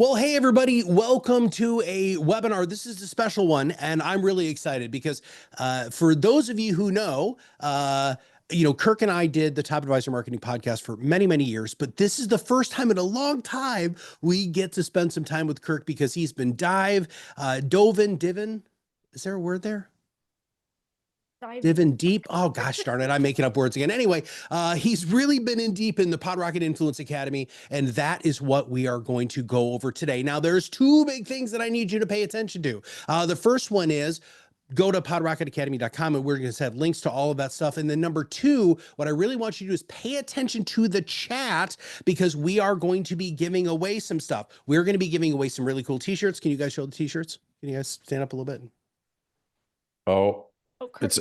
Well, hey, everybody, welcome to a webinar. This is a special one, and I'm really excited because for those of you who know, Kirk and I did the Top Advisor Marketing podcast for many, many years, but this is the first time in a long time we get to spend some time with Kirk because he's been divin. Is there a word there? Diving deep. Oh, gosh darn it. I'm making up words again. Anyway, he's really been in deep in the PodRocket Influence Academy, and that is what we are going to go over today. Now, there's two big things that I need you to pay attention to. The first one is go to podrocketacademy.com, and we're going to have links to all of that stuff. And then number two, what I really want you to do is pay attention to the chat because we are going to be giving away some stuff. We're going to be giving away some really cool t-shirts. Can you guys show the t-shirts? Can you guys stand up a little bit? It's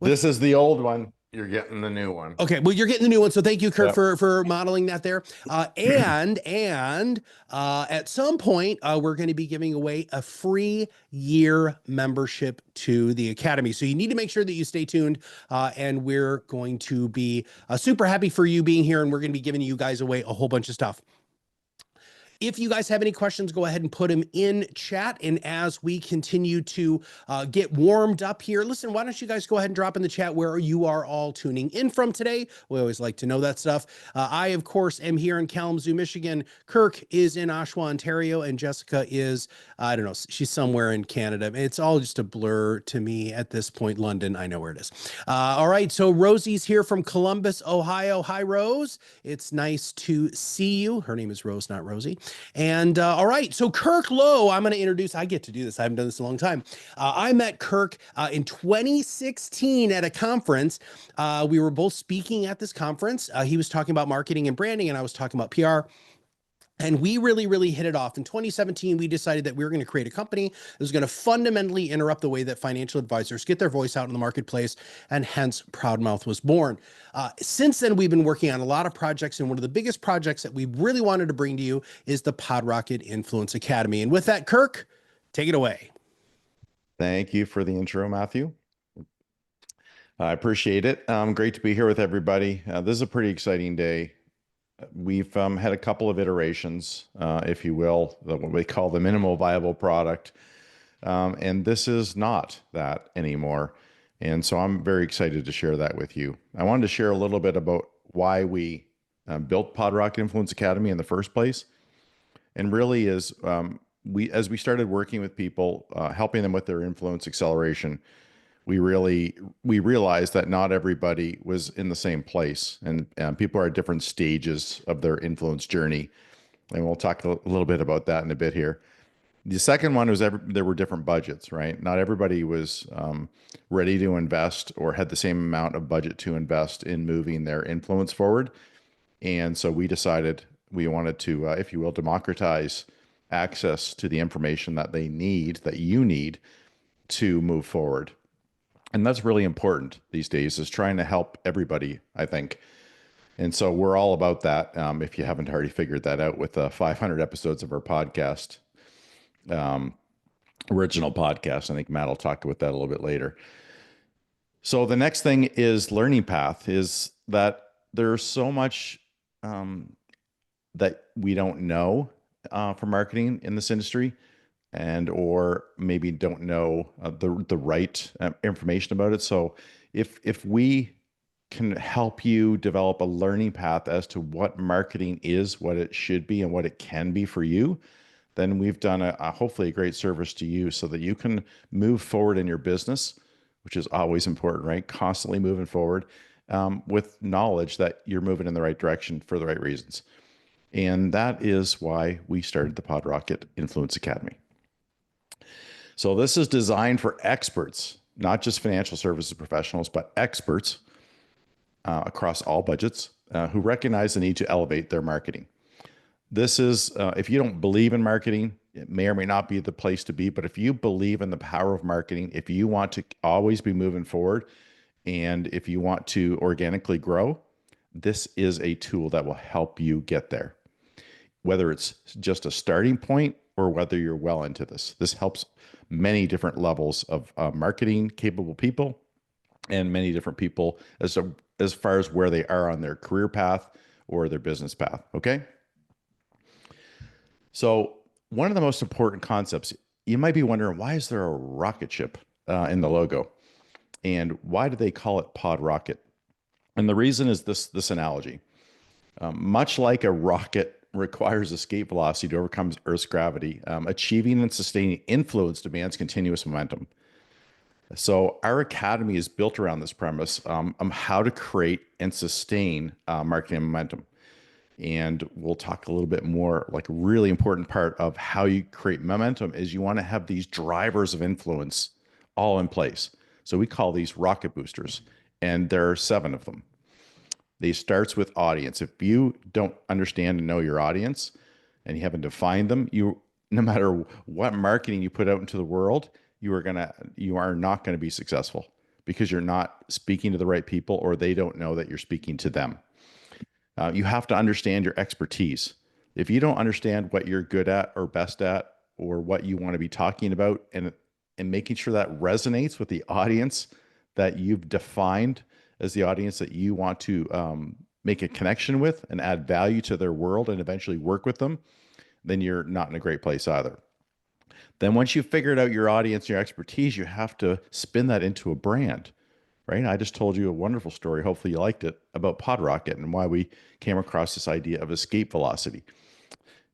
this is the old one. You're getting the new one. Okay, well, you're getting the new one, so thank you, Kirk, for modeling that there. And at some point, we're going to be giving away a free year membership to the Academy. So you need to make sure that you stay tuned, and we're going to be super happy for you being here, and we're going to be giving you guys away a whole bunch of stuff. If you guys have any questions, go ahead and put them in chat. And as we continue to get warmed up here, listen, why don't you guys go ahead and drop in the chat where you are all tuning in from today? We always like to know that stuff. I, of course, am here in Kalamazoo, Michigan. Kirk is in Oshawa, Ontario, and Jessica is, I don't know, she's somewhere in Canada. It's all just a blur to me at this point. London, I know where it is. All right, so Rosie's here from Columbus, Ohio. Hi, Rose. It's nice to see you. Her name is Rose, not Rosie. And all right, so Kirk Lowe, I'm going to introduce, I get to do this. I haven't done this in a long time. I met Kirk in 2016 at a conference. We were both speaking at this conference. He was talking about marketing and branding, and I was talking about PR. And we really hit it off. In 2017, we decided that we were going to create a company that was going to fundamentally interrupt the way that financial advisors get their voice out in the marketplace, and hence ProudMouth was born. Since then, we've been working on a lot of projects, and one of the biggest projects that we really wanted to bring to you is the PodRocket Influence Academy. And with that, Kirk, take it away. Thank you for the intro, Matthew. I appreciate it. Great to be here with everybody. This is a pretty exciting day. We've had a couple of iterations, if you will, what we call the minimal viable product. And this is not that anymore. And so I'm very excited to share that with you. I wanted to share a little bit about why we built PodRocket Influence Academy in the first place. And really is as we started working with people, helping them with their influence acceleration, we realized that not everybody was in the same place, and people are at different stages of their influence journey. And we'll talk a little bit about that in a bit here. The second one was there were different budgets, right? Not everybody was ready to invest or had the same amount of budget to invest in moving their influence forward. And so we decided we wanted to, if you will, democratize access to the information that they need, that you need to move forward. And that's really important these days, is trying to help everybody, I think. And so we're all about that. If you haven't already figured that out with 500 episodes of our podcast, original podcast. I think Matt will talk about that a little bit later. So the next thing is learning path, is that there's so much that we don't know for marketing in this industry, and or maybe don't know the right information about it. So if we can help you develop a learning path as to what marketing is, what it should be, and what it can be for you, then we've done hopefully a great service to you so that you can move forward in your business, which is always important, right? Constantly moving forward with knowledge that you're moving in the right direction for the right reasons. And that is why we started the PodRocket Influence Academy. So this is designed for experts, not just financial services professionals, but experts across all budgets who recognize the need to elevate their marketing. This is, if you don't believe in marketing, it may or may not be the place to be, but if you believe in the power of marketing, if you want to always be moving forward, and if you want to organically grow, this is a tool that will help you get there. Whether it's just a starting point or whether you're well into this. This helps many different levels of marketing capable people, and many different people as far as where they are on their career path or their business path, okay? So one of the most important concepts, you might be wondering, why is there a rocket ship in the logo? And why do they call it PodRocket? And the reason is this analogy. Much like a rocket requires escape velocity to overcome Earth's gravity, achieving and sustaining influence demands continuous momentum. So our academy is built around this premise, how to create and sustain marketing momentum. And we'll talk a little bit more, like a really important part of how you create momentum is you want to have these drivers of influence all in place. So we call these rocket boosters, and there are 7 of them. They starts with audience. If you don't understand and know your audience and you haven't defined them, no matter what marketing you put out into the world, you are not going to be successful because you're not speaking to the right people, or they don't know that you're speaking to them. You have to understand your expertise. If you don't understand what you're good at or best at, or what you want to be talking about, and making sure that resonates with the audience that you've defined as the audience that you want to make a connection with and add value to their world and eventually work with them, then you're not in a great place either. Then once you've figured out your audience, your expertise, you have to spin that into a brand, right? I just told you a wonderful story, hopefully you liked it, about PodRocket and why we came across this idea of escape velocity.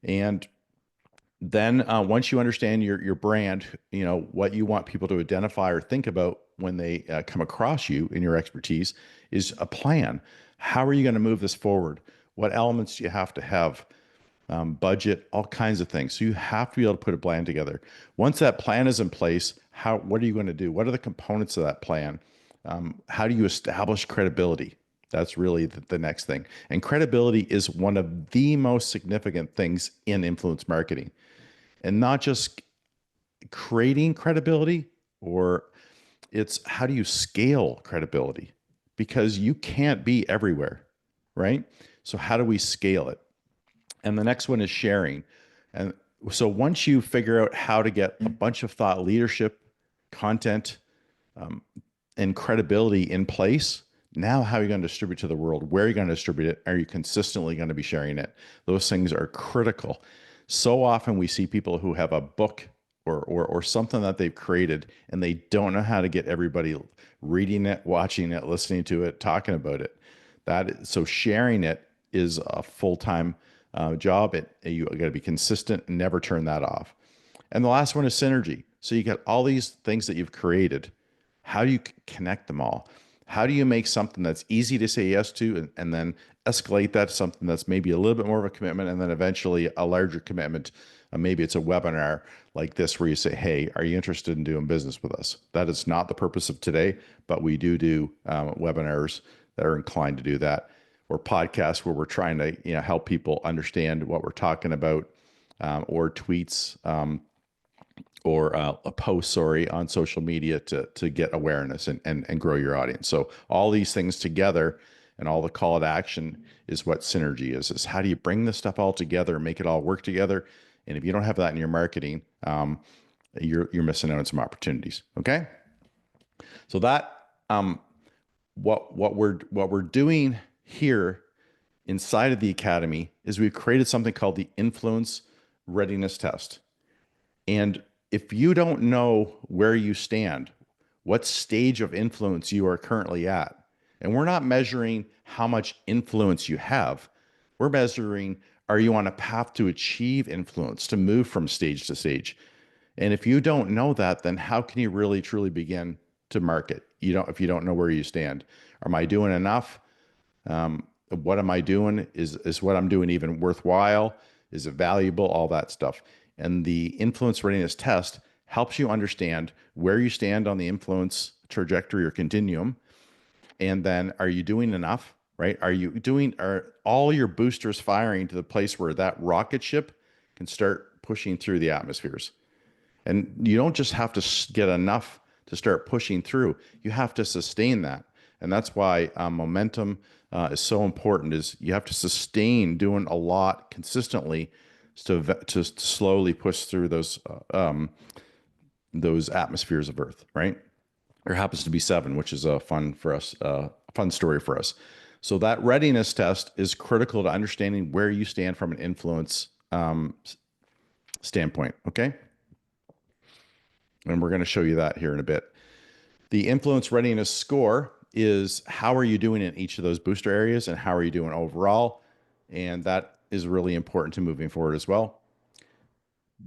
And then once you understand your brand, what you want people to identify or think about when they come across you in your expertise is a plan. How are you going to move this forward? What elements do you have to have? Budget, all kinds of things. So you have to be able to put a plan together. Once that plan is in place, what are you going to do? What are the components of that plan? How do you establish credibility? That's really the next thing. And credibility is one of the most significant things in influence marketing. And not just creating credibility, or it's how do you scale credibility? Because you can't be everywhere, right? So how do we scale it? And the next one is sharing. And so once you figure out how to get a bunch of thought leadership, content, and credibility in place, now how are you going to distribute to the world? Where are you going to distribute it? Are you consistently going to be sharing it? Those things are critical. So often we see people who have a book or something that they've created, and they don't know how to get everybody reading it, watching it, listening to it, talking about it. So sharing it is a full-time job. You got to be consistent and never turn that off. And the last one is synergy. So you got all these things that you've created. How do you connect them all? How do you make something that's easy to say yes to, and then escalate that to something that's maybe a little bit more of a commitment, and then eventually a larger commitment? Maybe it's a webinar like this where you say, hey, are you interested in doing business with us? That is not the purpose of today, but we do webinars that are inclined to do that, or podcasts where we're trying to help people understand what we're talking about, or tweets, or a post, on social media to get awareness and grow your audience. So all these things together and all the call to action is what synergy is how do you bring this stuff all together, make it all work together. And if you don't have that in your marketing, you're missing out on some opportunities. Okay. So that, what we're doing here inside of the academy is we've created something called the Influence Readiness Test. And if you don't know where you stand, what stage of influence you are currently at, and we're not measuring how much influence you have, we're measuring, are you on a path to achieve influence, to move from stage to stage? And if you don't know that, then how can you really truly begin to market? If you don't know where you stand. Am I doing enough? What am I doing? Is what I'm doing even worthwhile? Is it valuable? All that stuff. And the Influence Readiness Test helps you understand where you stand on the influence trajectory or continuum. And then, are you doing enough, right? Are all your boosters firing to the place where that rocket ship can start pushing through the atmospheres? And you don't just have to get enough to start pushing through. You have to sustain that. And that's why momentum is so important, is you have to sustain doing a lot consistently to slowly push through those atmospheres of Earth, right? There happens to be 7, which is a fun story for us. So that readiness test is critical to understanding where you stand from an influence standpoint. Okay. And we're going to show you that here in a bit. The influence readiness score is how are you doing in each of those booster areas and how are you doing overall? And that is really important to moving forward as well.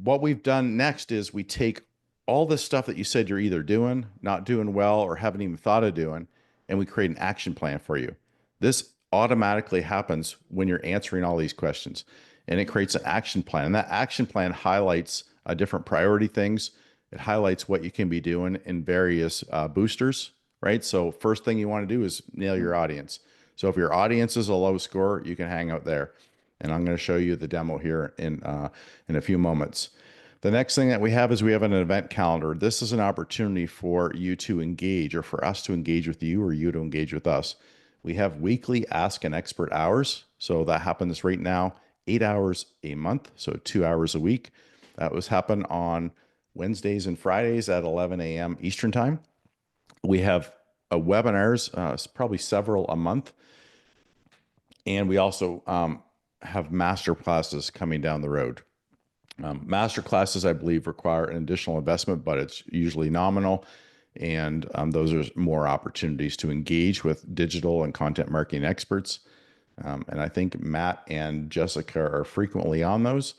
What we've done next is we take all the stuff that you said you're either doing, not doing well, or haven't even thought of doing, and we create an action plan for you. This automatically happens when you're answering all these questions, and it creates an action plan. And that action plan highlights different priority things. It highlights what you can be doing in various boosters, right? So first thing you want to do is nail your audience. So if your audience is a low score, you can hang out there. And I'm going to show you the demo here in a few moments. The next thing that we have is we have an event calendar. This is an opportunity for you to engage, or for us to engage with you, or you to engage with us. We have weekly Ask an Expert hours. So that happens right now, 8 hours a month, so 2 hours a week. That was happen on Wednesdays and Fridays at 11 a.m. Eastern time. We have webinars, probably several a month. And we also have master classes coming down the road. Master classes, I believe, require an additional investment, but it's usually nominal. And those are more opportunities to engage with digital and content marketing experts. And I think Matt and Jessica are frequently on those.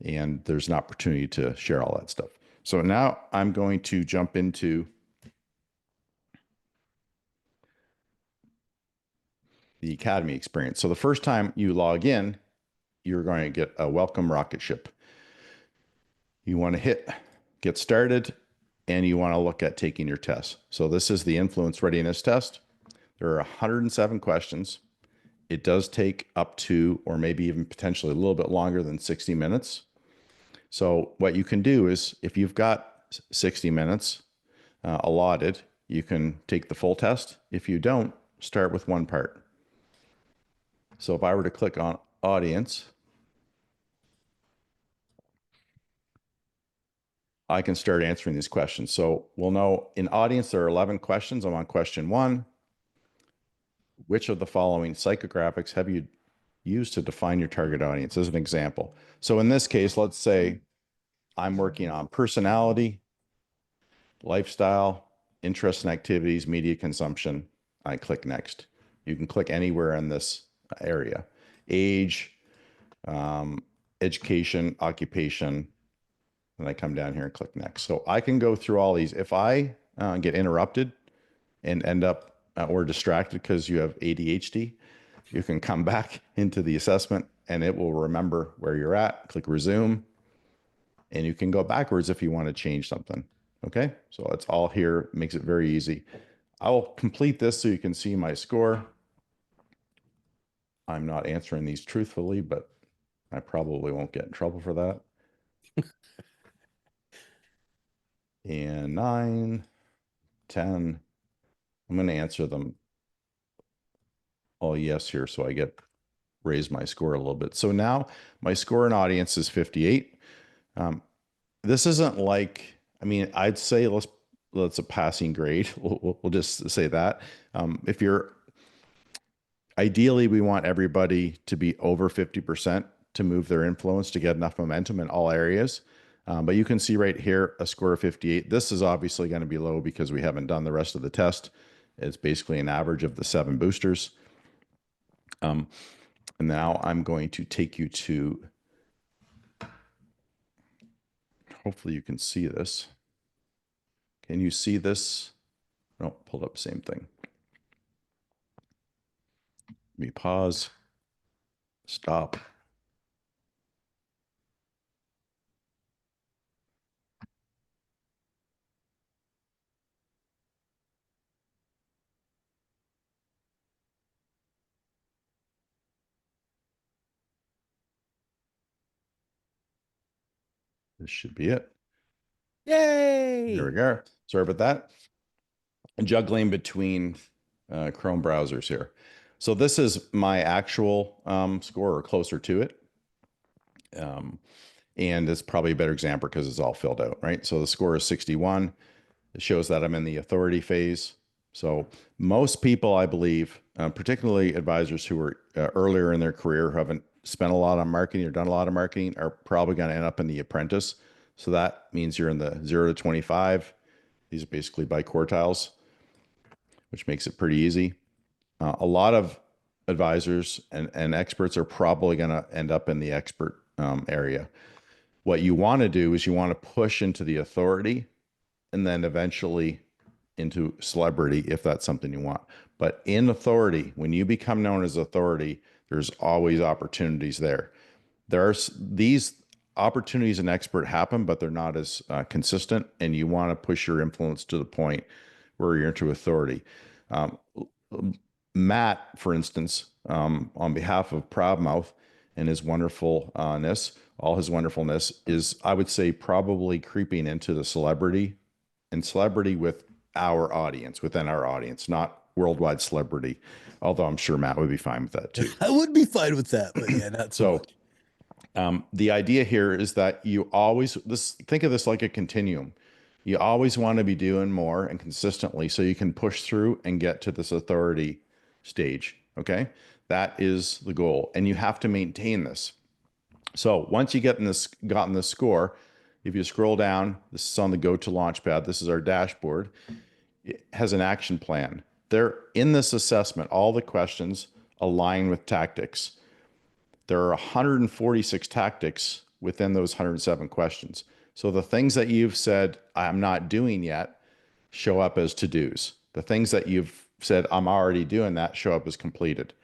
And there's an opportunity to share all that stuff. So now I'm going to jump into the Academy experience. So the first time you log in, you're going to get a welcome rocket ship. You want to hit get started, and you want to look at taking your test. So this is the influence readiness test. There are 107 questions. It does take up to, or maybe even potentially a little bit longer than 60 minutes. So what you can do is, if you've got 60 minutes allotted, you can take the full test. If you don't, start with one part. So if I were to click on audience, I can start answering these questions. So we'll know in audience, there are 11 questions. I'm on question 1. Which of the following psychographics have you used to define your target audience, as an example? So in this case, let's say I'm working on personality, lifestyle, interests and activities, media consumption. I click next. You can click anywhere in this area. Age, education, occupation, and I come down here and click next. So I can go through all these. If I get interrupted and end up or distracted because you have ADHD, you can come back into the assessment and it will remember where you're at. Click resume, and you can go backwards if you want to change something. Okay, so it's all here, makes it very easy. I will complete this so you can see my score. I'm not answering these truthfully, but I probably won't get in trouble for that. And 9, 10, I'm going to answer them all yes here, so I get raise my score a little bit. So now my score in audience is 58. This isn't like, I mean, I'd say let's a passing grade. We'll just say that. If you're ideally, we want everybody to be over 50% to move their influence to get enough momentum in all areas. But you can see right here a score of 58. This is obviously going to be low because we haven't done the rest of the test. It's basically an average of the 7 boosters. And now I'm going to take you to, hopefully you can see this. Can you see this? No, pulled up same thing. Let me pause, stop. This should be it. Yay! There we go. Sorry about that. Juggling between Chrome browsers here. So this is my actual score, or closer to it. And it's probably a better example because it's all filled out, right? So the score is 61. It shows that I'm in the authority phase. So most people, I believe, particularly advisors who are earlier in their career, who haven't spent a lot on marketing or done a lot of marketing are probably going to end up in the apprentice. So that means you're in the 0 to 25. These are basically by quartiles, which makes it pretty easy. A lot of advisors and experts are probably going to end up in the expert area. What you want to do is you want to push into the authority and then eventually into celebrity if that's something you want. But in authority, when you become known as authority, there's always opportunities there. These opportunities in expert happen, but they're not as consistent, and you want to push your influence to the point where you're into authority. Matt, for instance, on behalf of ProudMouth and his wonderfulness, all his wonderfulness, is, I would say, probably creeping into the celebrity and celebrity with our audience, within our audience, not worldwide celebrity. Although I'm sure Matt would be fine with that too. I would be fine with that, but yeah, not so much. The idea here is that you always think of this like a continuum. You always want to be doing more and consistently so you can push through and get to this authority stage. Okay. That is the goal. And you have to maintain this. So once you gotten this score, if you scroll down, this is on the Go to Launchpad. This is our dashboard. It has an action plan. There in this assessment, all the questions align with tactics. There are 146 tactics within those 107 questions. So the things that you've said, I'm not doing yet, show up as to-dos. The things that you've said, I'm already doing that, show up as completed.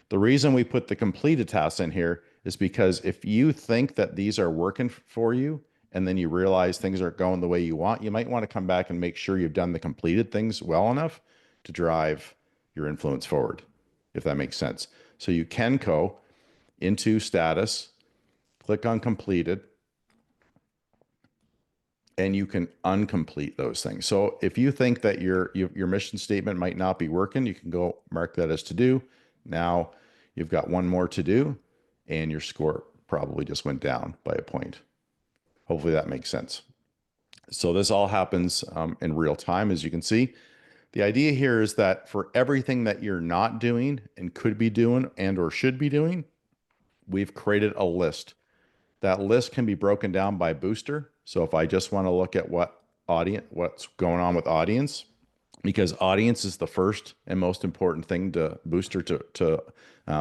The reason we put the completed tasks in here is because if you think that these are working for you, and then you realize things aren't going the way you want, you might want to come back and make sure you've done the completed things well enough to drive your influence forward, if that makes sense. So you can go into status, click on completed, and you can uncomplete those things. So if you think that your mission statement might not be working, you can go mark that as to do. Now you've got one more to do, and your score probably just went down by a point. Hopefully that makes sense. So this all happens in real time, as you can see. The idea here is that for everything that you're not doing and could be doing and or should be doing, we've created a list. That list can be broken down by booster. So if I just want to look at what's going on with audience, because audience is the first and most important thing to booster to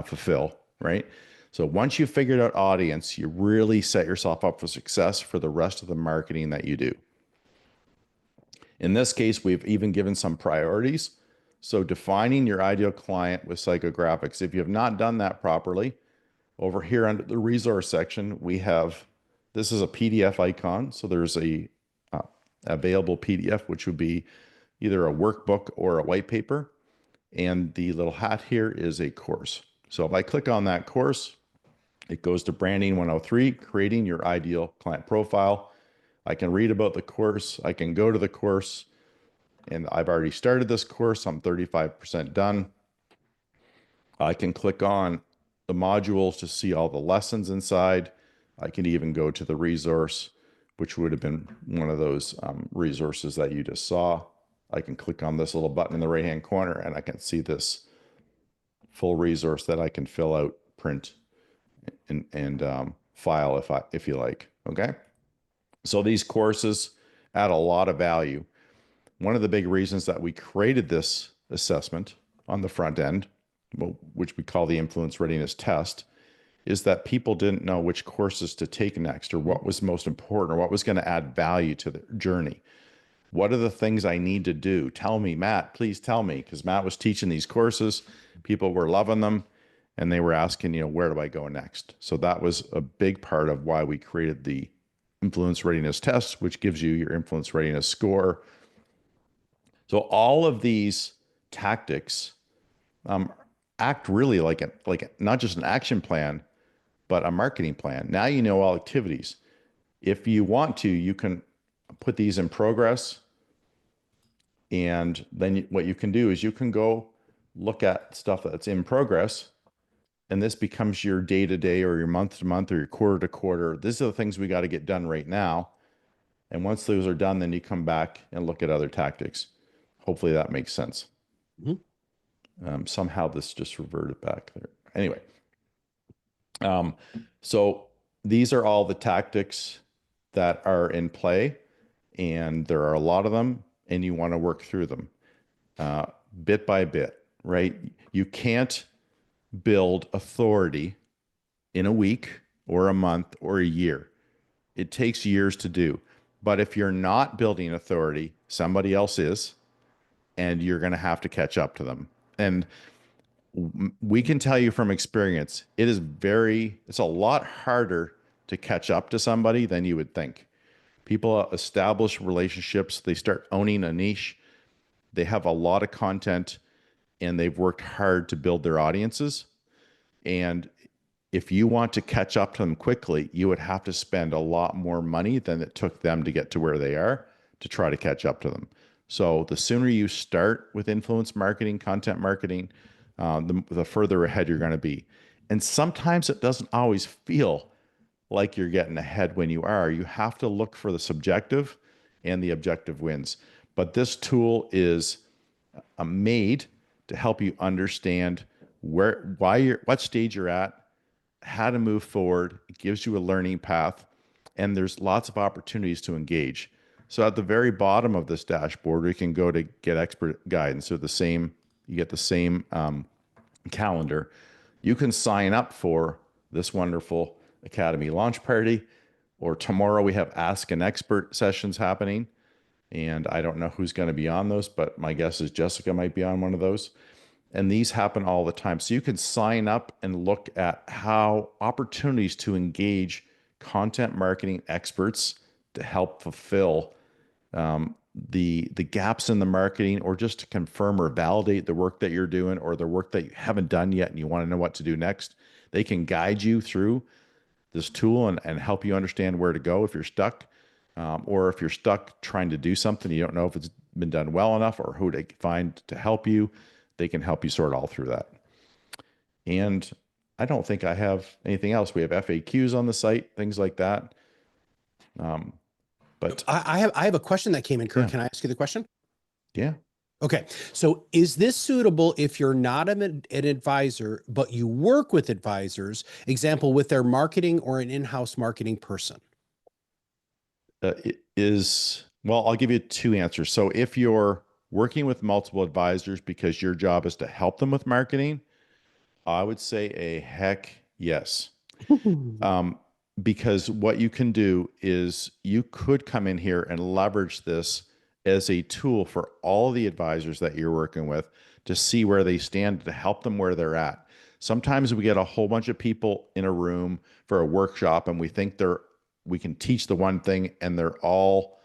fulfill, right? So once you've figured out audience, you really set yourself up for success for the rest of the marketing that you do. In this case, we've even given some priorities. So defining your ideal client with psychographics. If you have not done that properly, over here under the resource section, we have, this is a PDF icon. So there's a available PDF, which would be either a workbook or a white paper. And the little hat here is a course. So if I click on that course, it goes to Branding 103, creating your ideal client profile. I can read about the course. I can go to the course, and I've already started this course. I'm 35% done. I can click on the modules to see all the lessons inside. I can even go to the resource, which would have been one of those resources that you just saw. I can click on this little button in the right-hand corner, and I can see this full resource that I can fill out, print, and file if you like. Okay. So these courses add a lot of value. One of the big reasons that we created this assessment on the front end, which we call the Influence Readiness Test, is that people didn't know which courses to take next or what was most important or what was going to add value to the journey. What are the things I need to do? Tell me, Matt, please tell me, because Matt was teaching these courses. People were loving them, and they were asking, where do I go next? So that was a big part of why we created the Influence Readiness Test, which gives you your influence readiness score. So all of these tactics act really like not just an action plan, but a marketing plan. Now you know all activities. If you want to, you can put these in progress. And then what you can do is you can go look at stuff that's in progress. And this becomes your day-to-day or your month-to-month or your quarter-to-quarter. These are the things we got to get done right now. And once those are done, then you come back and look at other tactics. Hopefully that makes sense. Mm-hmm. Somehow this just reverted back there. Anyway, Um, so these are all the tactics that are in play, and there are a lot of them, and you want to work through them uh, bit by bit, right? You can't build authority in a week or a month or a year. It takes years to do. But if you're not building authority, somebody else is, and you're going to have to catch up to them. And we can tell you from experience, it's a lot harder to catch up to somebody than you would think. People establish relationships, they start owning a niche, they have a lot of content, and they've worked hard to build their audiences. And if you want to catch up to them quickly, you would have to spend a lot more money than it took them to get to where they are to try to catch up to them. So the sooner you start with influence marketing, content marketing, the further ahead you're going to be. And sometimes it doesn't always feel like you're getting ahead when you are. You have to look for the subjective, and the objective wins. But this tool is made to help you understand what stage you're at, how to move forward. It gives you a learning path, and there's lots of opportunities to engage. So at the very bottom of this dashboard, we can go to get expert guidance. So you get the same calendar. You can sign up for this wonderful Academy launch party, or tomorrow we have Ask an Expert sessions happening. And I don't know who's going to be on those, but my guess is Jessica might be on one of those. And these happen all the time. So you can sign up and look at how opportunities to engage content marketing experts to help fulfill the gaps in the marketing, or just to confirm or validate the work that you're doing, or the work that you haven't done yet and you want to know what to do next. They can guide you through this tool and help you understand where to go if you're stuck, or if you're stuck trying to do something, you don't know if it's been done well enough or who to find to help you. They can help you sort all through that. And I don't think I have anything else. We have FAQs on the site, things like that. But I have a question that came in, Kirk. Yeah. Can I ask you the question? Yeah. Okay. So is this suitable if you're not an advisor, but you work with advisors, example, with their marketing or an in-house marketing person? It is, well, I'll give you two answers. So if you're working with multiple advisors because your job is to help them with marketing, I would say a heck yes. Because what you can do is you could come in here and leverage this as a tool for all the advisors that you're working with to see where they stand, to help them where they're at. Sometimes we get a whole bunch of people in a room for a workshop, and we think we can teach the one thing, and they're all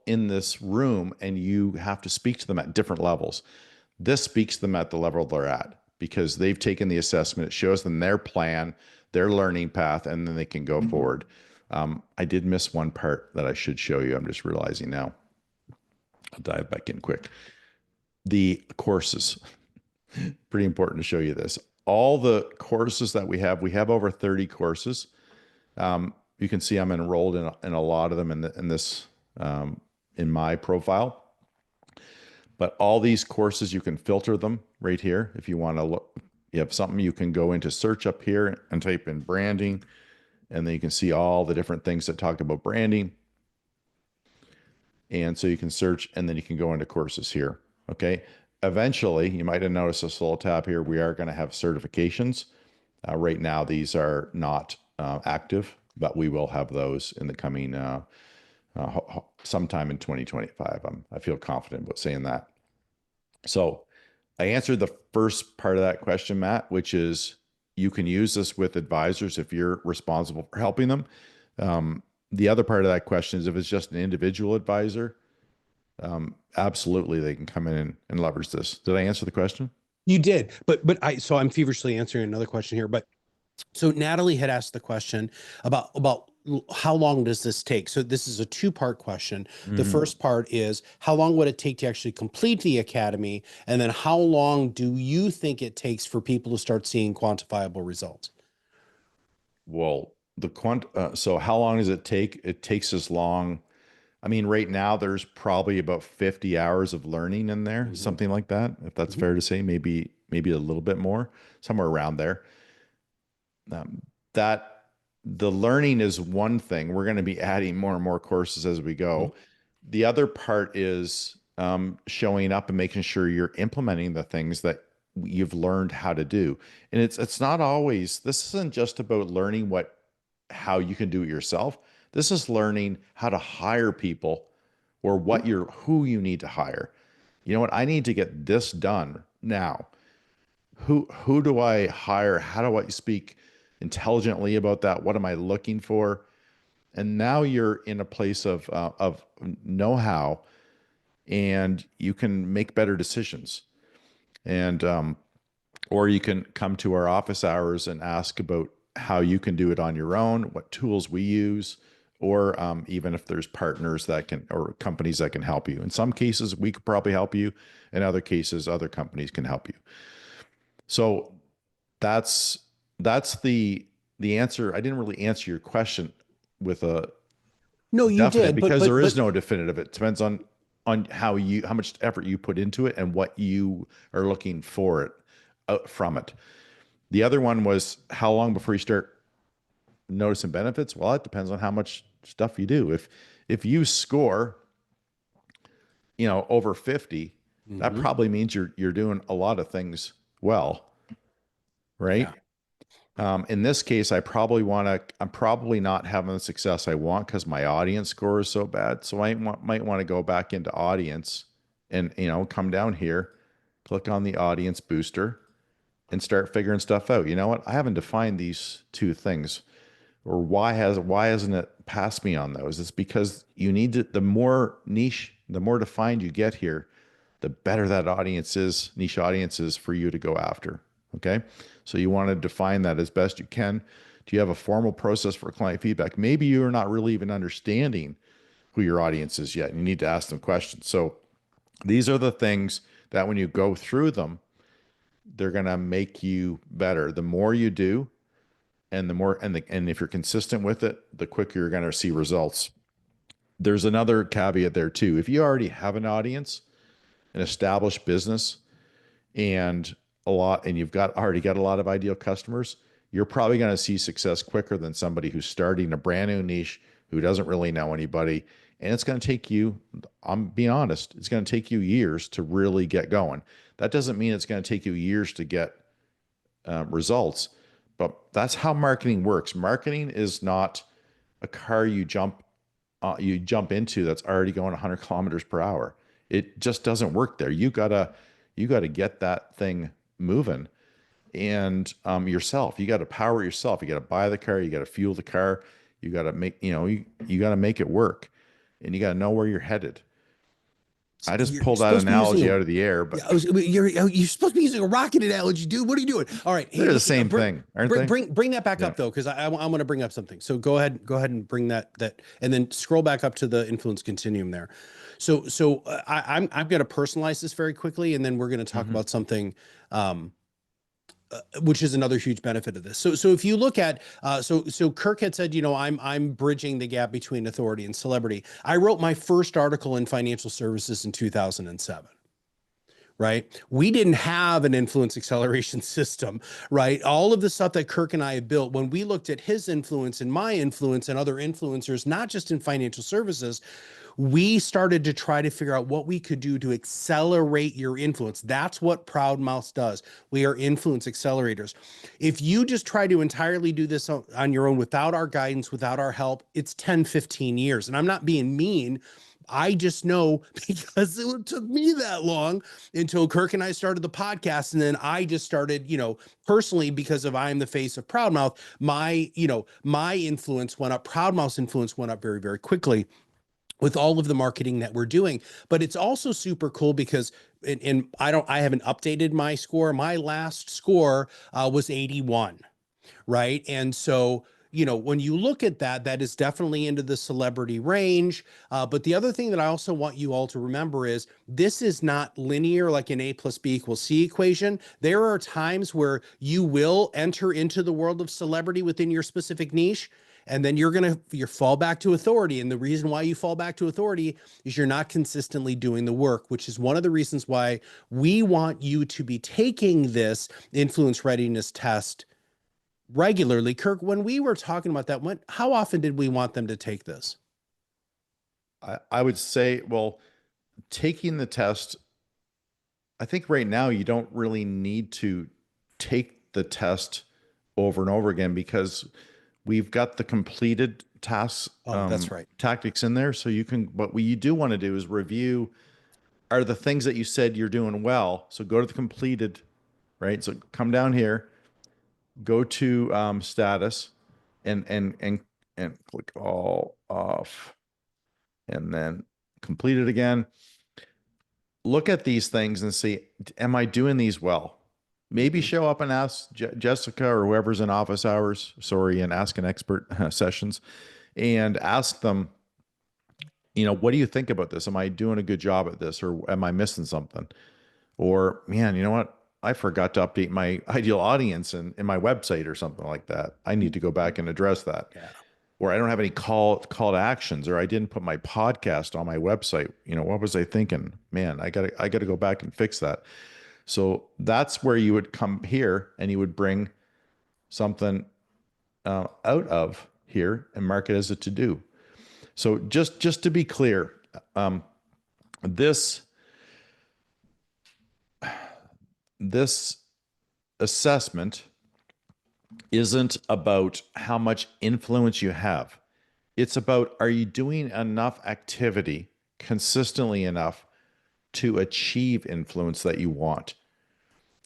in this room, and you have to speak to them at different levels. This speaks to them at the level they're at because they've taken the assessment. It shows them their plan, their learning path, and then they can go forward. I did miss one part that I should show you. I'm just realizing now. I'll dive back in quick. The courses. Pretty important to show you this. All the courses that we have over 30 courses. You can see I'm enrolled in a lot of them in my profile. But all these courses, you can filter them right here. If you want to look, you have something, you can go into search up here and type in branding, and then you can see all the different things that talk about branding. And so you can search, and then you can go into courses here. Okay. Eventually, you might have noticed this little tab here. We are going to have certifications. Right now, these are not active, but we will have those in the coming sometime in 2025. I feel confident about saying that. So I answered the first part of that question, Matt, which is you can use this with advisors if you're responsible for helping them. The other part of that question is if it's just an individual advisor, absolutely they can come in and leverage this. Did I answer the question? You did, so I'm feverishly answering another question here, but so Natalie had asked the question about how long does this take? So this is a two-part question. The first part is how long would it take to actually complete the academy? And then how long do you think it takes for people to start seeing quantifiable results? Well, so how long does it take? It takes as long. I mean, right now there's probably about 50 hours of learning in there, something like that. If that's fair to say, maybe maybe a little bit more, somewhere around there. That the learning is one thing. We're going to be adding more and more courses as we go. The other part is showing up and making sure you're implementing the things that you've learned how to do. And it's not always, this isn't just about learning how you can do it yourself. This is learning how to hire people or who you need to hire. You know what? I need to get this done now. Who do I hire? How do I speak intelligently about that? What am I looking for? And now you're in a place of know-how, and you can make better decisions. And or you can come to our office hours and ask about how you can do it on your own, what tools we use, or even if there's partners that can, or companies that can help you. In some cases, we could probably help you. In other cases, other companies can help you. So that's the answer. I didn't really answer your question with a No, you did, because there is no definitive. It depends on how much effort you put into it and what you are looking for it from it. The other one was how long before you start noticing benefits. Well, it depends on how much stuff you do. If you score, over 50, that probably means you're doing a lot of things well, right? Yeah. In this case, I'm probably not having the success I want because my audience score is so bad. So I might want to go back into audience and, come down here, click on the audience booster and start figuring stuff out. You know what? I haven't defined these two things, or why hasn't it passed me on those? It's because you need to, the more niche, the more defined you get here, the better that niche audience is for you to go after. Okay. So you want to define that as best you can. Do you have a formal process for client feedback? Maybe you're not really even understanding who your audience is yet, and you need to ask them questions. So these are the things that when you go through them, they're going to make you better. The more you do, and and if you're consistent with it, the quicker you're going to see results. There's another caveat there too. If you already have an audience, an established business, and you've already got a lot of ideal customers, you're probably going to see success quicker than somebody who's starting a brand new niche, who doesn't really know anybody. And it's going to take you, I'm being honest, it's going to take you years to really get going. That doesn't mean it's going to take you years to get results, but that's how marketing works. Marketing is not a car you jump into that's already going 100 kilometers per hour. It just doesn't work there. You gotta get that thing moving, and yourself. You got to power yourself. You got to buy the car. You got to fuel the car. You got to make you got to make it work, and you got to know where you're headed. I just pulled that analogy out of the air, but you're supposed to be using a rocket analogy, dude. What are you doing? All right, they're the same thing, aren't they? Bring that back up though, because I want to bring up something. So go ahead and bring that, and then scroll back up to the influence continuum there. So I'm going to personalize this very quickly, and then we're going to talk about something, which is another huge benefit of this. So if you look at, so Kirk had said, I'm bridging the gap between authority and celebrity. I wrote my first article in financial services in 2007. Right? We didn't have an influence acceleration system, right? All of the stuff that Kirk and I have built, when we looked at his influence and my influence and other influencers, not just in financial services, we started to try to figure out what we could do to accelerate your influence. That's what ProudMouth does. We are influence accelerators. If you just try to entirely do this on your own without our guidance, without our help, it's 10, 15 years. And I'm not being mean. I just know, because it took me that long until Kirk and I started the podcast. And then I just started, personally, because of I'm the face of ProudMouth, my influence went up. ProudMouth's influence went up very, very quickly with all of the marketing that we're doing. But it's also super cool because, and I haven't updated my score. My last score was 81. Right. And so, when you look at that, that is definitely into the celebrity range. But the other thing that I also want you all to remember is this is not linear like an A plus B equals C equation. There are times where you will enter into the world of celebrity within your specific niche, and then you fall back to authority. And the reason why you fall back to authority is you're not consistently doing the work, which is one of the reasons why we want you to be taking this influence readiness test regularly. Kirk, when we were talking about that, how often did we want them to take this? I would say, well, taking the test, I think right now you don't really need to take the test over and over again because we've got the completed tasks, That's right. tactics in there. So you can, what you do want to do is review, are the things that you said you're doing well. So go to the completed, right? So come down here, go to status and click all off and then complete it again. Look at these things and see, am I doing these well? Maybe show up and ask Jessica or whoever's in office hours, and ask an expert sessions and ask them, what do you think about this? Am I doing a good job at this or am I missing something? Or, man, you know what? I forgot to update my ideal audience in my website or something like that. I need to go back and address that. Yeah. Or I don't have any call to actions, or I didn't put my podcast on my website. What was I thinking? Man, I gotta go back and fix that. So that's where you would come here and you would bring something out of here and mark it as a to-do. So just to be clear, this assessment isn't about how much influence you have. It's about, are you doing enough activity consistently enough to achieve influence that you want?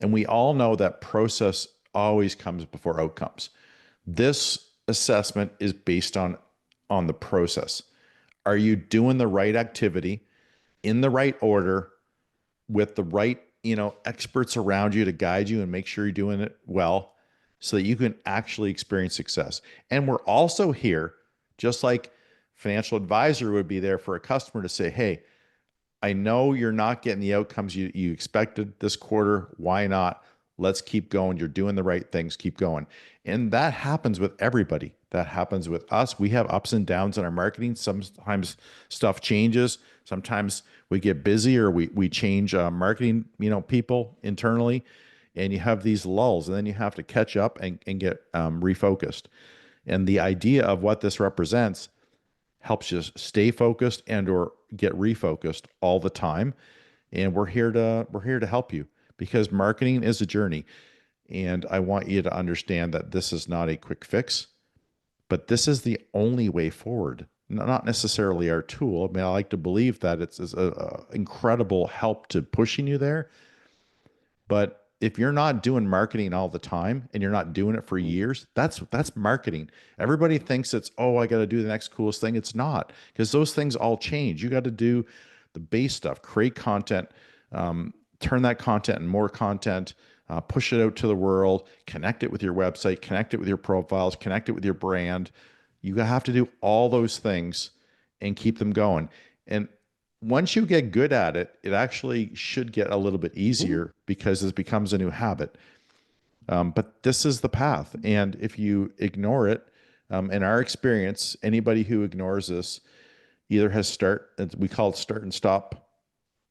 And we all know that process always comes before outcomes. This assessment is based on the process. Are you doing the right activity in the right order with the right, experts around you to guide you and make sure you're doing it well so that you can actually experience success? And we're also here, just like financial advisor would be there for a customer to say, hey, I know you're not getting the outcomes you expected this quarter. Why not? Let's keep going. You're doing the right things. Keep going. And that happens with everybody. That happens with us. We have ups and downs in our marketing. Sometimes stuff changes. Sometimes we get busy or we change marketing, people internally, and you have these lulls, and then you have to catch up and get refocused. And the idea of what this represents helps you stay focused and or get refocused all the time. And we're here to help you, because marketing is a journey. And I want you to understand that this is not a quick fix, but this is the only way forward. Not necessarily our tool. I mean, I like to believe that it's a incredible help to pushing you there. But if you're not doing marketing all the time and you're not doing it for years, that's marketing. Everybody thinks it's, I got to do the next coolest thing. It's not, because those things all change. You got to do the base stuff, create content, turn that content and more content, push it out to the world, connect it with your website, connect it with your profiles, connect it with your brand. You have to do all those things and keep them going. And once you get good at it, it actually should get a little bit easier because it becomes a new habit. But this is the path. And if you ignore it, in our experience, anybody who ignores this either has we call it start and stop,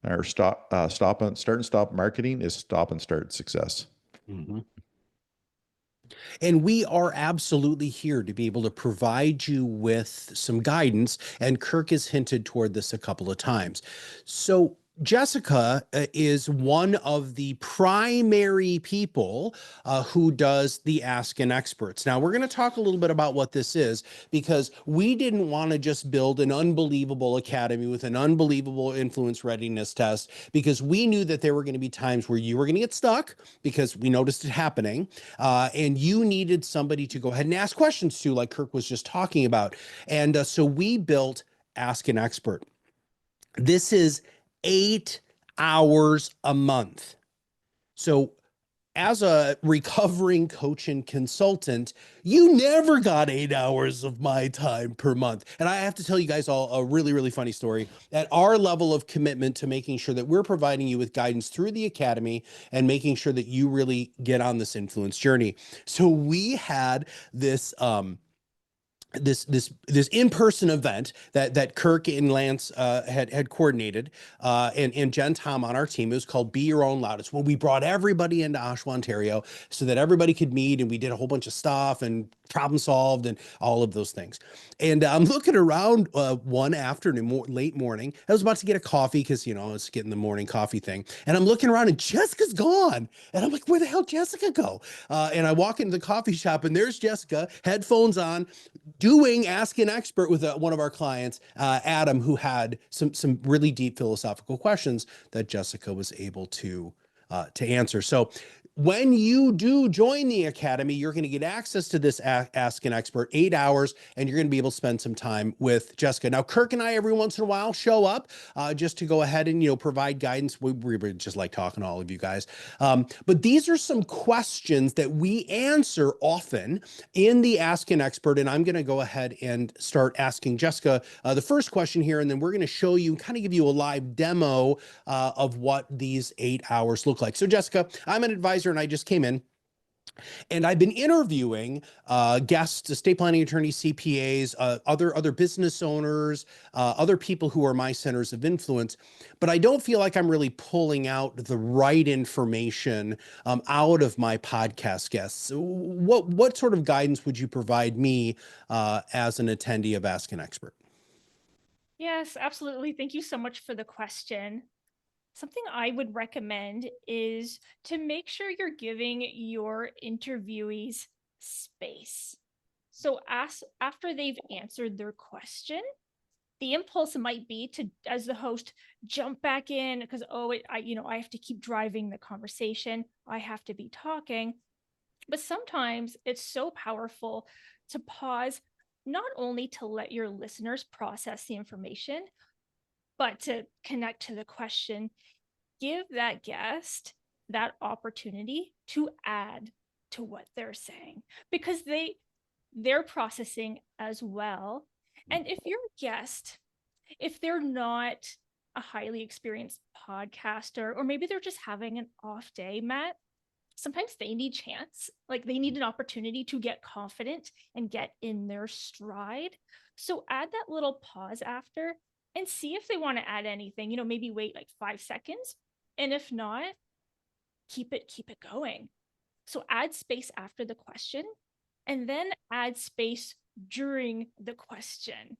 or start and stop marketing is stop and start success. Mm-hmm. And we are absolutely here to be able to provide you with some guidance. And Kirk has hinted toward this a couple of times. So Jessica is one of the primary people who does the Ask an Experts. Now, we're going to talk a little bit about what this is, because we didn't want to just build an unbelievable academy with an unbelievable influence readiness test, because we knew that there were going to be times where you were going to get stuck, because we noticed it happening, and you needed somebody to go ahead and ask questions to, like Kirk was just talking about. And so we built Ask an Expert. This is 8 hours a month. So as a recovering coach and consultant, you never got 8 hours of my time per month. And I have to tell you guys all a really, really funny story. At our level of commitment to making sure that we're providing you with guidance through the academy and making sure that you really get on this influence journey. So we had this this in-person event that Kirk and Lance had coordinated, and Jen Tom on our team. It was called Be Your Own Loudest. Well, we brought everybody into Oshawa, Ontario, so that everybody could meet, and we did a whole bunch of stuff and problem solved and all of those things. And I'm looking around one afternoon, late morning. I was about to get a coffee because it's getting the morning coffee thing, and I'm looking around, and Jessica's gone, and I'm like, where the hell Jessica go? And I walk into the coffee shop, and there's Jessica, headphones on, doing Ask an Expert with one of our clients, Adam, who had some really deep philosophical questions that Jessica was able to answer. So when you do join the academy, you're going to get access to this Ask an Expert, 8 hours, and you're going to be able to spend some time with Jessica. Now, Kirk and I, every once in a while, show up just to go ahead and, provide guidance. We just like talking to all of you guys. But these are some questions that we answer often in the Ask an Expert, and I'm going to go ahead and start asking Jessica the first question here, and then we're going to show you, kind of give you a live demo of what these 8 hours look like. So Jessica, I'm an advisor and I just came in, and I've been interviewing guests, estate planning attorneys, CPAs, other business owners, other people who are my centers of influence, but I don't feel like I'm really pulling out the right information out of my podcast guests. What sort of guidance would you provide me as an attendee of Ask an Expert? Yes, absolutely. Thank you so much for the question. Something I would recommend is to make sure you're giving your interviewees space. So after they've answered their question, the impulse might be to, as the host, jump back in because, I have to keep driving the conversation. I have to be talking. But sometimes it's so powerful to pause, not only to let your listeners process the information, but to connect to the question. Give that guest that opportunity to add to what they're saying, because they're processing as well. And if your guest, if they're not a highly experienced podcaster, or maybe they're just having an off day, Matt, sometimes they need chance, like they need an opportunity to get confident and get in their stride. So add that little pause after and see if they want to add anything, maybe wait like 5 seconds. And if not, keep it going. So add space after the question and then add space during the question.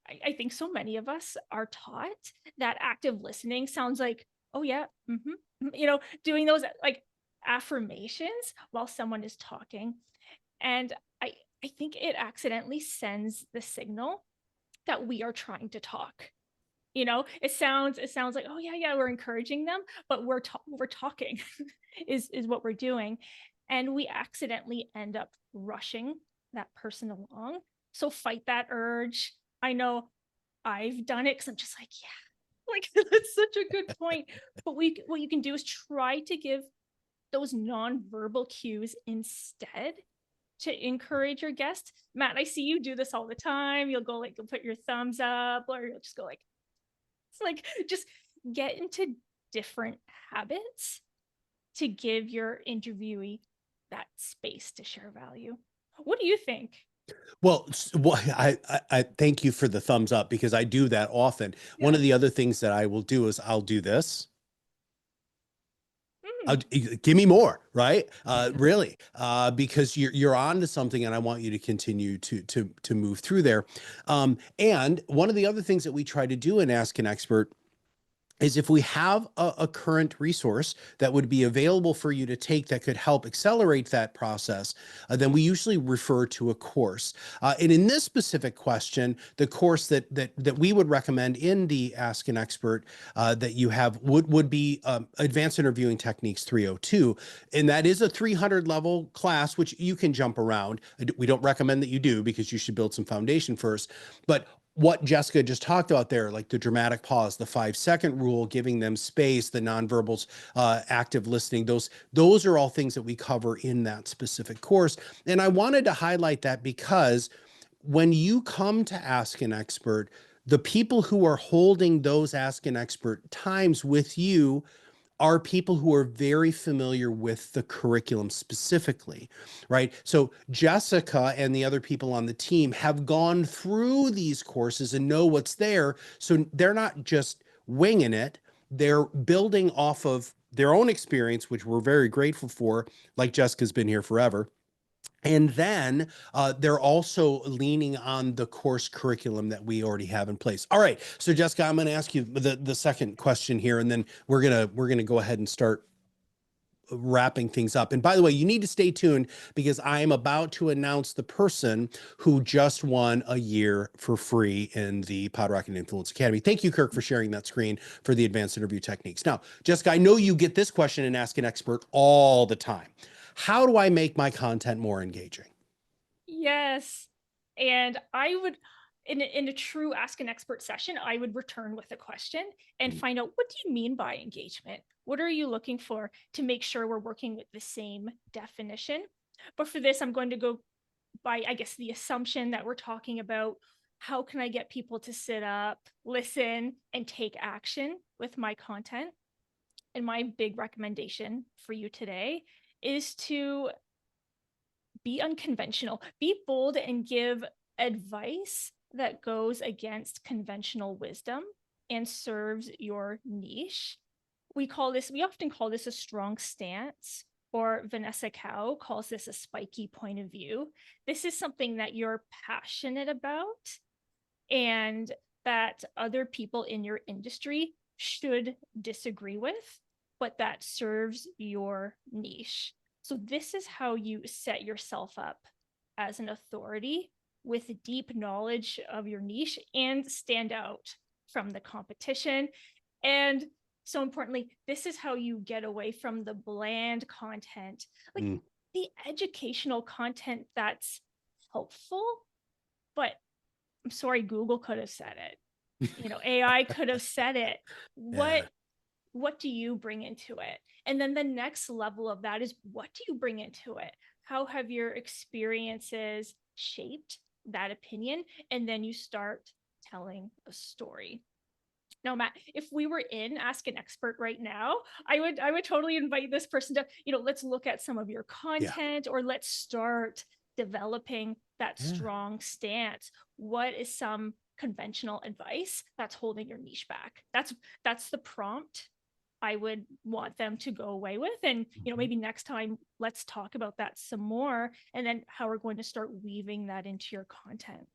I think so many of us are taught that active listening sounds like, oh yeah, doing those like affirmations while someone is talking. And I think it accidentally sends the signal that we are trying to talk. It sounds like, oh yeah, we're encouraging them, but we're talking is what we're doing. And we accidentally end up rushing that person along. So fight that urge. I know I've done it because I'm just like, yeah, like that's such a good point. But what you can do is try to give those nonverbal cues instead to encourage your guest. Matt, I see you do this all the time. You'll put your thumbs up, or you'll just go like, it's like, just get into different habits to give your interviewee that space to share value. What do you think? Well, I thank you for the thumbs up, because I do that often. Yeah. One of the other things that I will do is I'll do this. Give me more, right? Really, because you're on to something, and I want you to continue to move through there. And one of the other things that we try to do in Ask an Expert is if we have a current resource that would be available for you to take that could help accelerate that process, then we usually refer to a course. And in this specific question, the course that we would recommend in the Ask an Expert that you have would be Advanced Interviewing Techniques 302. And that is a 300 level class, which you can jump around. We don't recommend that you do, because you should build some foundation first. But what Jessica just talked about there, like the dramatic pause, the 5-second rule, giving them space, the nonverbals, active listening, those are all things that we cover in that specific course. And I wanted to highlight that because when you come to Ask an Expert, the people who are holding those Ask an Expert times with you are people who are very familiar with the curriculum specifically, right? So Jessica and the other people on the team have gone through these courses and know what's there. So they're not just winging it. They're building off of their own experience, which we're very grateful for, like Jessica's been here forever. And then they're also leaning on the course curriculum that we already have in place. All right, so Jessica, I'm going to ask you the second question here, and then we're gonna go ahead and start wrapping things up. And by the way, you need to stay tuned because I am about to announce the person who just won a year for free in the PodRocket Influence Academy. Thank you, Kirk, for sharing that screen for the advanced interview techniques. Now, Jessica, I know you get this question in Ask an Expert all the time. How do I make my content more engaging? Yes. And I would, in a true Ask an Expert session, I would return with a question and find out, what do you mean by engagement? What are you looking for to make sure we're working with the same definition? But for this, I'm going to go by, I guess, the assumption that we're talking about how can I get people to sit up, listen, and take action with my content? And my big recommendation for you today is to be unconventional, be bold, and give advice that goes against conventional wisdom and serves your niche. We often call this a strong stance, or Vanessa Cao calls this a spiky point of view. This is something that you're passionate about and that other people in your industry should disagree with, but that serves your niche. So this is how you set yourself up as an authority with deep knowledge of your niche and stand out from the competition. And so importantly, this is how you get away from the bland content, like the educational content that's helpful, but I'm sorry, Google could have said it. AI could have said it. What do you bring into it? And then the next level of that is, what do you bring into it? How have your experiences shaped that opinion? And then you start telling a story. Now, Matt, if we were in Ask an Expert right now, I would totally invite this person to, let's look at some of your content, or let's start developing that strong stance. What is some conventional advice that's holding your niche back? That's the prompt I would want them to go away with. And, maybe next time, let's talk about that some more, and then how we're going to start weaving that into your content.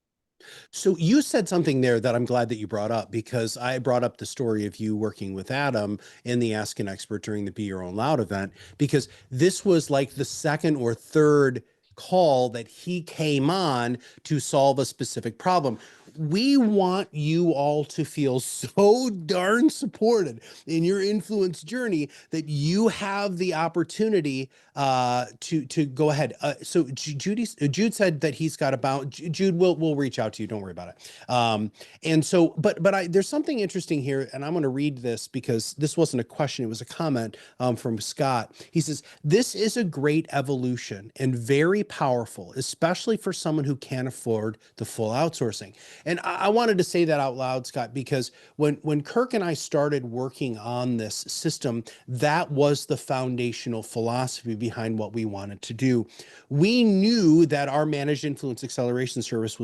So you said something there that I'm glad that you brought up, because I brought up the story of you working with Adam in the Ask an Expert during the Be Your Own Loud event, because this was like the second or third call that he came on to solve a specific problem. We want you all to feel so darn supported in your influence journey that you have the opportunity to go ahead. So Jude said that he's got about, Jude, we'll reach out to you. Don't worry about it. And so, but there's something interesting here, and I'm going to read this because this wasn't a question. It was a comment from Scott. He says, this is a great evolution and very powerful, especially for someone who can't afford the full outsourcing. And I wanted to say that out loud, Scott, because when Kirk and I started working on this system, that was the foundational philosophy behind what we wanted to do. We knew that our managed influence acceleration service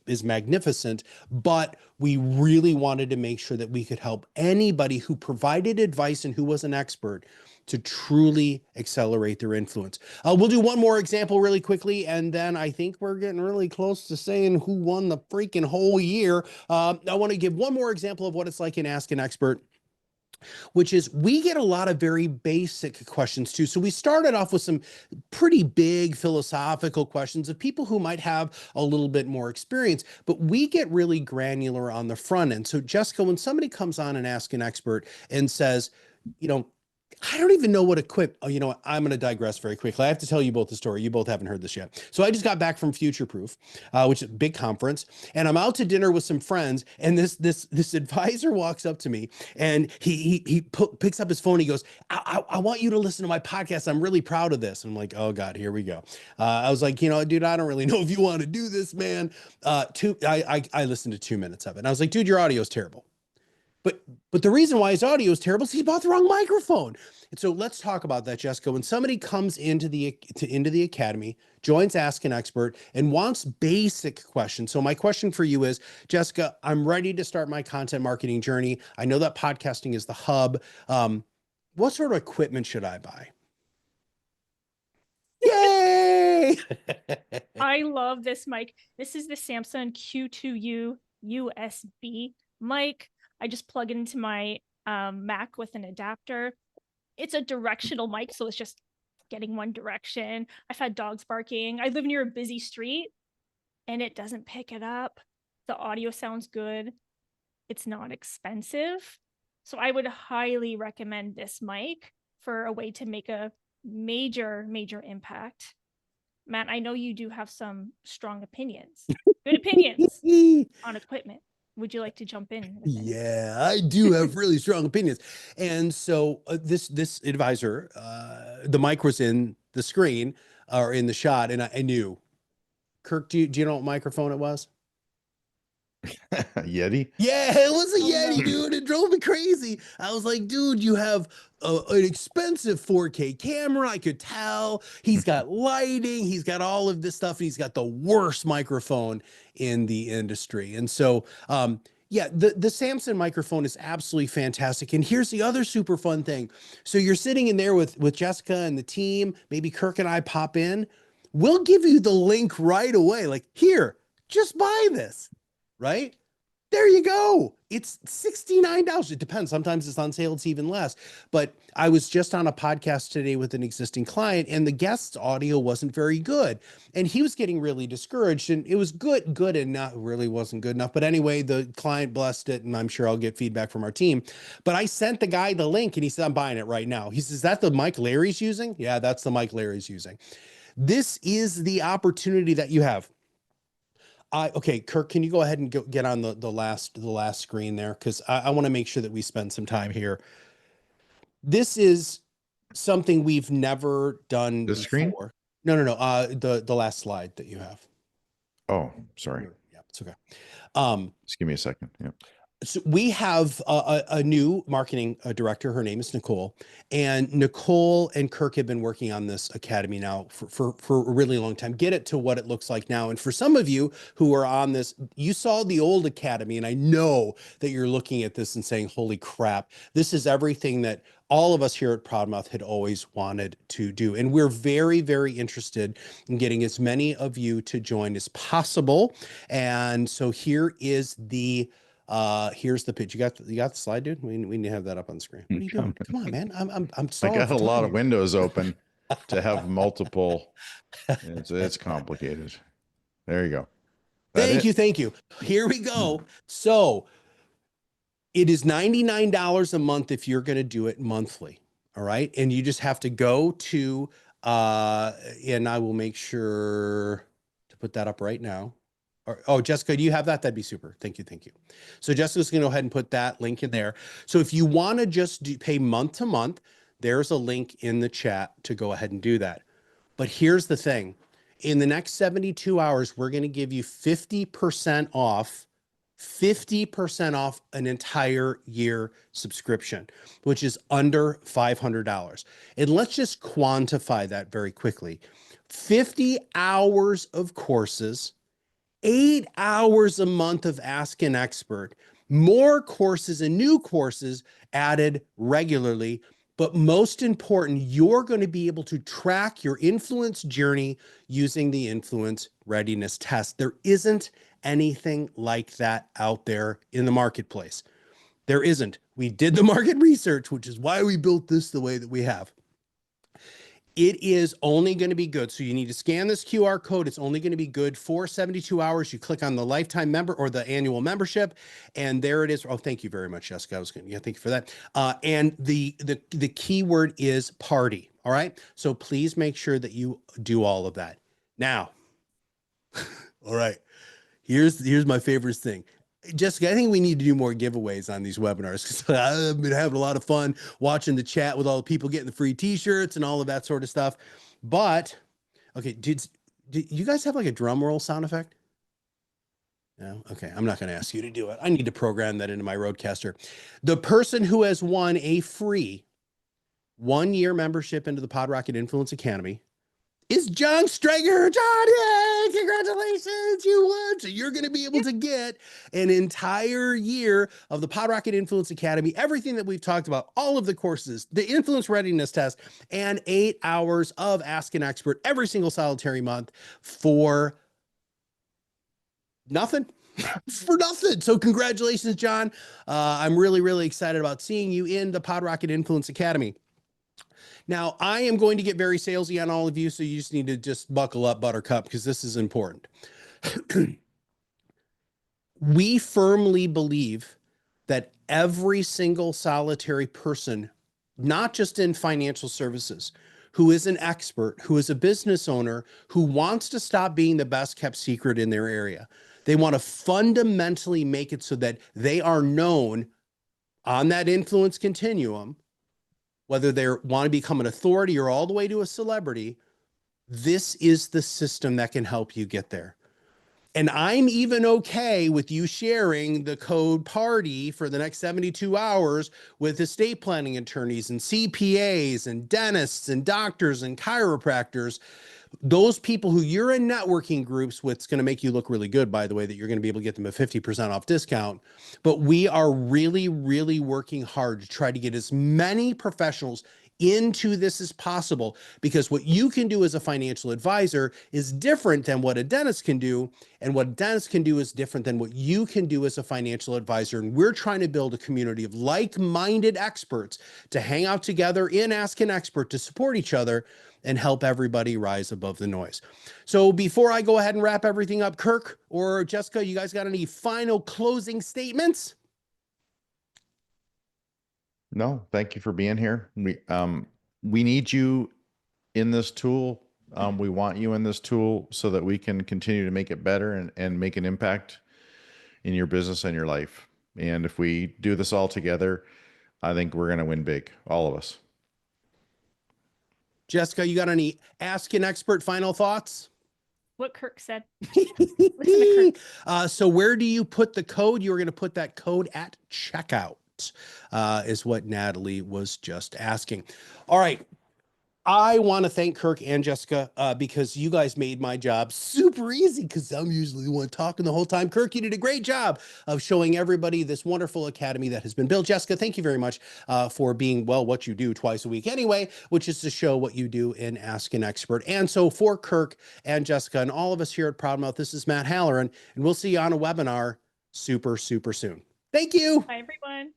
is magnificent, but we really wanted to make sure that we could help anybody who provided advice and who was an expert to truly accelerate their influence. We'll do one more example really quickly, and then I think we're getting really close to saying who won the freaking whole year. I want to give one more example of what it's like in Ask an Expert, which is we get a lot of very basic questions too. So we started off with some pretty big philosophical questions of people who might have a little bit more experience, but we get really granular on the front end. So Jessica, when somebody comes on and Ask an Expert and says, I don't even know what oh, you know what? I'm going to digress very quickly. I have to tell you both the story. You both haven't heard this yet. So I just got back from Future Proof, which is a big conference, and I'm out to dinner with some friends. And this advisor walks up to me, and he picks up his phone. He goes, I want you to listen to my podcast. I'm really proud of this. And I'm like, oh God, here we go. I was like, dude, I don't really know if you want to do this, man. I listened to 2 minutes of it, and I was like, dude, your audio is terrible. But the reason why his audio is terrible is he bought the wrong microphone. And so let's talk about that, Jessica. When somebody comes into the academy, joins Ask an Expert, and wants basic questions. So my question for you is, Jessica, I'm ready to start my content marketing journey. I know that podcasting is the hub. What sort of equipment should I buy? Yay! I love this mic. This is the Samsung Q2U USB mic. I just plug it into my Mac with an adapter. It's a directional mic, so it's just getting one direction. I've had dogs barking. I live near a busy street, and it doesn't pick it up. The audio sounds good. It's not expensive. So I would highly recommend this mic for a way to make a major impact. Matt, I know you do have some strong opinions, good opinions on equipment. Would you like to jump in? Yeah, I do have really strong opinions. And so this advisor, the mic was in the screen or in the shot, and I knew. Kirk, do you know what microphone it was? Yeti? Yeah, it was a Yeti, no. dude. It drove me crazy. I was like, dude, you have an expensive 4K camera. I could tell. He's got lighting. He's got all of this stuff. And he's got the worst microphone in the industry. And so, yeah, the Samsung microphone is absolutely fantastic. And here's the other super fun thing. So you're sitting in there with Jessica and the team. Maybe Kirk and I pop in. We'll give you the link right away. Like, here, just buy this, right? There you go. It's $69. It depends. Sometimes it's on sale. It's even less. But I was just on a podcast today with an existing client, and the guest's audio wasn't very good. And he was getting really discouraged. And it was good and not really wasn't good enough. But anyway, the client blessed it, and I'm sure I'll get feedback from our team. But I sent the guy the link, and he said, I'm buying it right now. He says, is that the mic Larry's using? Yeah, that's the mic Larry's using. This is the opportunity that you have. Okay, Kirk, can you go ahead and get on the last screen there? Because I want to make sure that we spend some time here. This is something we've never done This screen? before. No. The last slide that you have. Oh, sorry. Yeah, it's okay. Just give me a second. Yeah. So we have a new marketing director. Her name is Nicole, and Nicole and Kirk have been working on this academy now for a really long time. Get it to what it looks like now. And for some of you who are on this, you saw the old academy, and I know that you're looking at this and saying, holy crap, this is everything that all of us here at ProudMouth had always wanted to do. And we're very, very interested in getting as many of you to join as possible. And so here is here's the pitch. You got the slide, dude? We need to have that up on the screen. What are you doing? Come on, man. I'm I got a lot of windows open to have multiple. It's complicated. There you go. Thank you. Here we go. So it is $99 a month if you're going to do it monthly. All right. And you just have to go to, and I will make sure to put that up right now. Oh, Jessica, do you have that? That'd be super. Thank you. So Jessica's going to go ahead and put that link in there. So if you want to just pay month to month, there's a link in the chat to go ahead and do that. But here's the thing. In the next 72 hours, we're going to give you 50% off an entire year subscription, which is under $500. And let's just quantify that very quickly. 50 hours of courses, 8 hours a month of Ask an Expert, more courses and new courses added regularly. But most important, you're going to be able to track your influence journey using the Influence Readiness Test. There isn't anything like that out there in the marketplace. There isn't. We did the market research, which is why we built this the way that we have. It is only going to be good. So you need to scan this QR code. It's only going to be good for 72 hours. You click on the lifetime member or the annual membership, and there it is. Oh, thank you very much, Jessica. Yeah, thank you for that. And the keyword is party. All right. So please make sure that you do all of that. Now, all right. Here's my favorite thing. Jessica, I think we need to do more giveaways on these webinars because I've been having a lot of fun watching the chat with all the people getting the free t-shirts and all of that sort of stuff. But, okay, did you guys have like a drum roll sound effect? No? Okay, I'm not going to ask you to do it. I need to program that into my Roadcaster. The person who has won a free 1-year membership into the PodRocket Influence Academy is John Strager. John, yay, congratulations, you won. So you're going to be able to get an entire year of the PodRocket Influence Academy, everything that we've talked about, all of the courses, the Influence Readiness Test, and 8 hours of Ask an Expert every single solitary month for nothing. For nothing. So congratulations, John. I'm really, really excited about seeing you in the PodRocket Influence Academy. Now, I am going to get very salesy on all of you, so you just need to just buckle up, Buttercup, because this is important. We firmly believe that every single solitary person, not just in financial services, who is an expert, who is a business owner, who wants to stop being the best kept secret in their area, they want to fundamentally make it so that they are known on that influence continuum, whether they want to become an authority or all the way to a celebrity. This is the system that can help you get there. And I'm even okay with you sharing the code party for the next 72 hours with estate planning attorneys and CPAs and dentists and doctors and chiropractors. Those people who you're in networking groups with, it's going to make you look really good, by the way, that you're going to be able to get them a 50% off discount. But we are really, really working hard to try to get as many professionals into this as possible, because what you can do as a financial advisor is different than what a dentist can do, and what a dentist can do is different than what you can do as a financial advisor. And we're trying to build a community of like-minded experts to hang out together in Ask an Expert, to support each other and help everybody rise above the noise. So before I go ahead and wrap everything up, Kirk or Jessica, you guys got any final closing statements? No, thank you for being here. We need you in this tool. We want you in this tool so that we can continue to make it better and make an impact in your business and your life. And if we do this all together, I think we're going to win big, all of us. Jessica, you got any Ask an Expert final thoughts? What Kirk said. Listen to Kirk. So where do you put the code? You're going to put that code at checkout, is what Natalie was just asking. All right. I want to thank Kirk and Jessica because you guys made my job super easy, because I'm usually the one talking the whole time. Kirk, you did a great job of showing everybody this wonderful academy that has been built. Jessica, thank you very much for being, well, what you do twice a week anyway, which is to show what you do in Ask an Expert. And so for Kirk and Jessica and all of us here at ProudMouth, this is Matt Halloran, and we'll see you on a webinar super, super soon. Thank you. Bye, everyone.